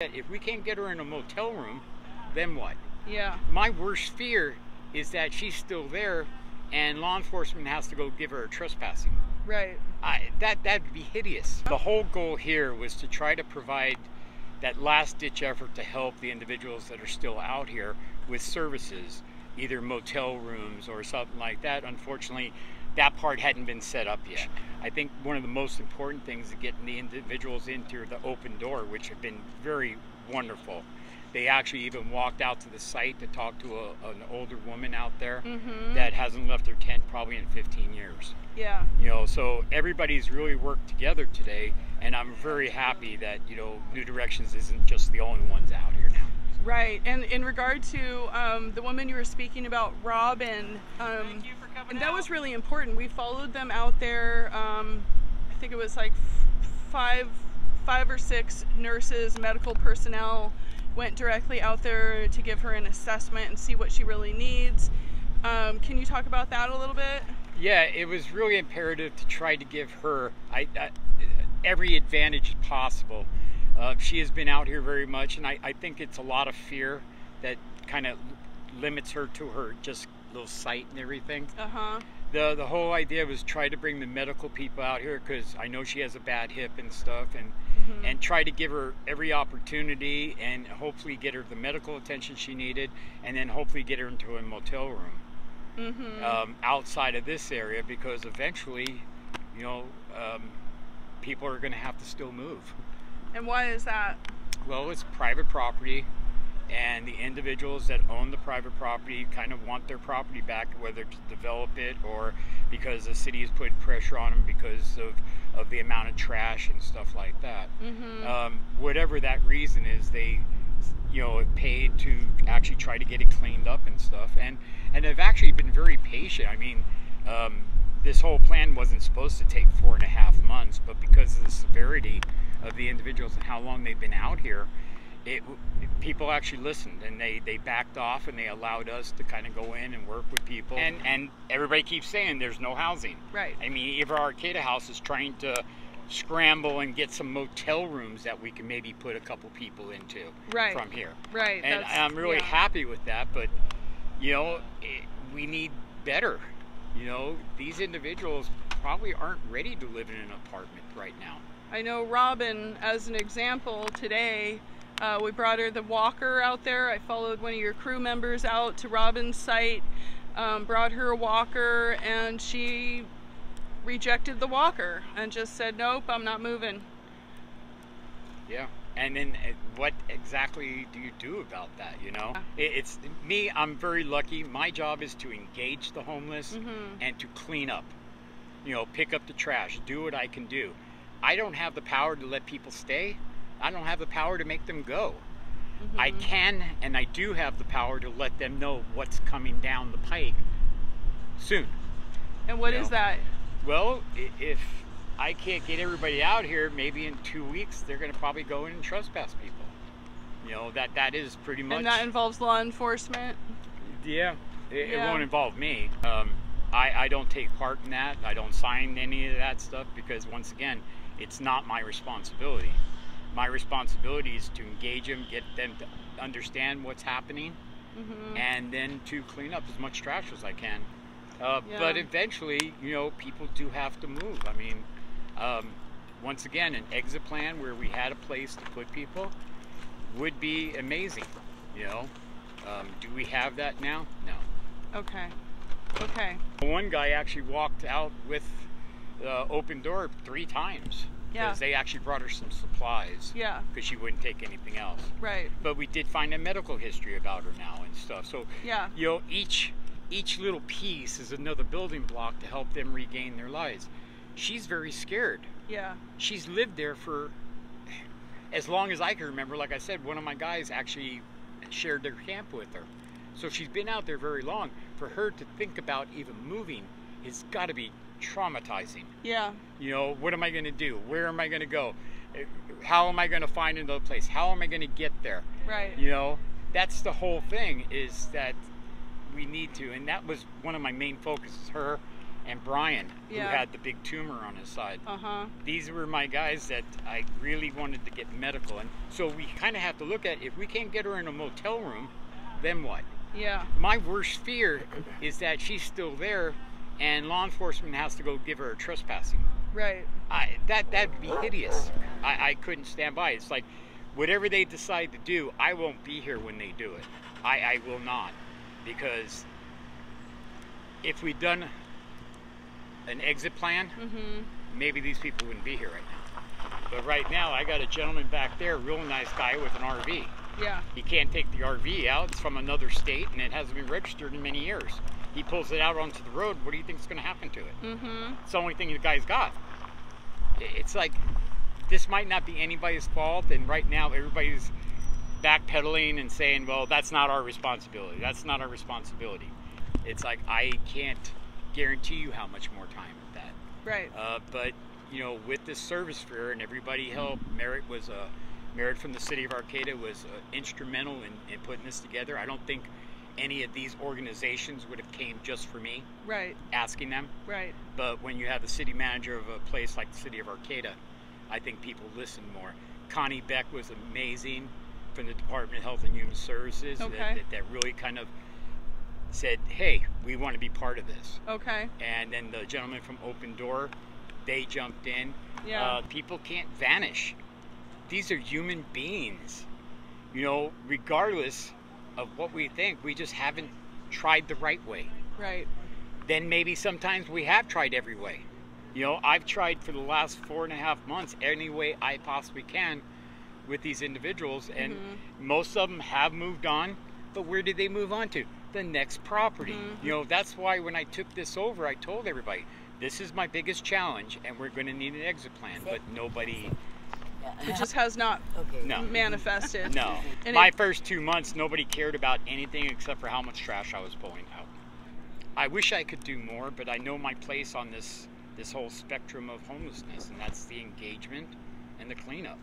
If we can't get her in a motel room, then what? Yeah. My worst fear is that she's still there and law enforcement has to go give her a trespassing. Right. That'd be hideous. The whole goal here was to try to provide that last-ditch effort to help the individuals that are still out here with services, either motel rooms or something like that. Unfortunately, that part hadn't been set up yet. I think one of the most important things is getting the individuals into the open door, which have been very wonderful. They actually even walked out to the site to talk to an older woman out there that hasn't left her tent probably in 15 years. Yeah. You know, so everybody's really worked together today, and I'm very happy that, you know, New Directions isn't just the only ones out here now. Right. And in regard to the woman you were speaking about, Robin, and that was really important. We followed them out there. I think it was like five or six nurses, medical personnel went directly out there to give her an assessment and see what she really needs. Can you talk about that a little bit? Yeah, it was really imperative to try to give her every advantage possible. She has been out here very much, and I think it's a lot of fear that kind of limits her to her just little sight and everything. The whole idea was try to bring the medical people out here, because I know she has a bad hip and stuff, and try to give her every opportunity and hopefully get her the medical attention she needed, and then hopefully get her into a motel room outside of this area, because eventually, you know, people are going to have to still move. And why is that? Well, it's private property, and the individuals that own the private property kind of want their property back, whether to develop it or because the city has put pressure on them because of the amount of trash and stuff like that. Whatever that reason is, they, you know, have paid to actually try to get it cleaned up and stuff, and they've actually been very patient. I mean, this whole plan wasn't supposed to take 4.5 months, but because of the severity of the individuals and how long they've been out here, people actually listened, and they backed off, and they allowed us to kind of go in and work with people. And everybody keeps saying there's no housing. Right. I mean, Eva Arcata House is trying to scramble and get some motel rooms that we can maybe put a couple people into from here. Right. And I'm really happy with that, but, you know, we need better. You know, these individuals probably aren't ready to live in an apartment right now. I know Robin, as an example, today, we brought her the walker out there. I followed one of your crew members out to Robin's site, brought her a walker, and she rejected the walker and just said, nope, I'm not moving. Yeah. And then what exactly do you do about that, you know? It's me, I'm very lucky. My job is to engage the homeless and to clean up, you know, pick up the trash, do what I can do. I don't have the power to let people stay. I don't have the power to make them go. I can, and I do have the power to let them know what's coming down the pike soon. And what is that? Well, if I can't get everybody out here, maybe in 2 weeks, they're going to probably go in and trespass people. You know, that is pretty much... And that involves law enforcement? Yeah. It won't involve me. I don't take part in that. I don't sign any of that stuff because, once again, it's not my responsibility. My responsibility is to engage them, get them to understand what's happening, and then to clean up as much trash as I can. But eventually, you know, people do have to move. I mean, once again, an exit plan where we had a place to put people would be amazing, you know. Do we have that now? No. Okay. Okay. One guy actually walked out with the open door 3 times. Because they actually brought her some supplies. Yeah. Because she wouldn't take anything else. Right. But we did find a medical history about her now and stuff. So, you know, each little piece is another building block to help them regain their lives. She's very scared. Yeah. She's lived there for as long as I can remember. Like I said, one of my guys actually shared their camp with her. So she's been out there very long. For her to think about even moving, it's got to be traumatizing. Yeah. You know, what am I going to do? Where am I going to go? How am I going to find another place? How am I going to get there? Right. You know, that's the whole thing, is that we need to, and that was one of my main focuses, her and Brian, Yeah. who had the big tumor on his side. Uh-huh. These were my guys that I really wanted to get medical. And so we kind of have to look at, if we can't get her in a motel room, then what? Yeah. My worst fear is that she's still there and law enforcement has to go give her a trespassing. Right. That'd be hideous. I couldn't stand by. It's like, whatever they decide to do, I won't be here when they do it. I will not. Because if we'd done an exit plan, maybe these people wouldn't be here right now. But right now, I got a gentleman back there, real nice guy with an RV. Yeah. He can't take the RV out. It's from another state, and it hasn't been registered in many years. He pulls it out onto the road. What do you think is going to happen to it? It's the only thing the guy's got. It's like, this might not be anybody's fault, and right now everybody's backpedaling and saying, well, that's not our responsibility. That's not our responsibility. It's like, I can't guarantee you how much more time with that. Right. But, you know, with this service fair and everybody helped, Merritt from the city of Arcata was instrumental in putting this together. I don't think any of these organizations would have came just for me. Right. Asking them. Right. But when you have the city manager of a place like the city of Arcata, I think people listen more. Connie Beck was amazing from the Department of Health and Human Services. Okay. That really kind of said, hey, we want to be part of this. Okay. And then the gentleman from Open Door, they jumped in. Yeah. People can't vanish. These are human beings. You know, regardless of what we think, we just haven't tried the right way. Right. Then maybe sometimes we have tried every way. You know, I've tried for the last 4.5 months any way I possibly can with these individuals, and most of them have moved on, but where did they move on to? The next property. You know, that's why when I took this over, I told everybody, this is my biggest challenge, and we're going to need an exit plan, but nobody... It just has not manifested. No. And My first 2 months, nobody cared about anything except for how much trash I was pulling out. I wish I could do more, but I know my place on this whole spectrum of homelessness, and that's the engagement and the cleanup.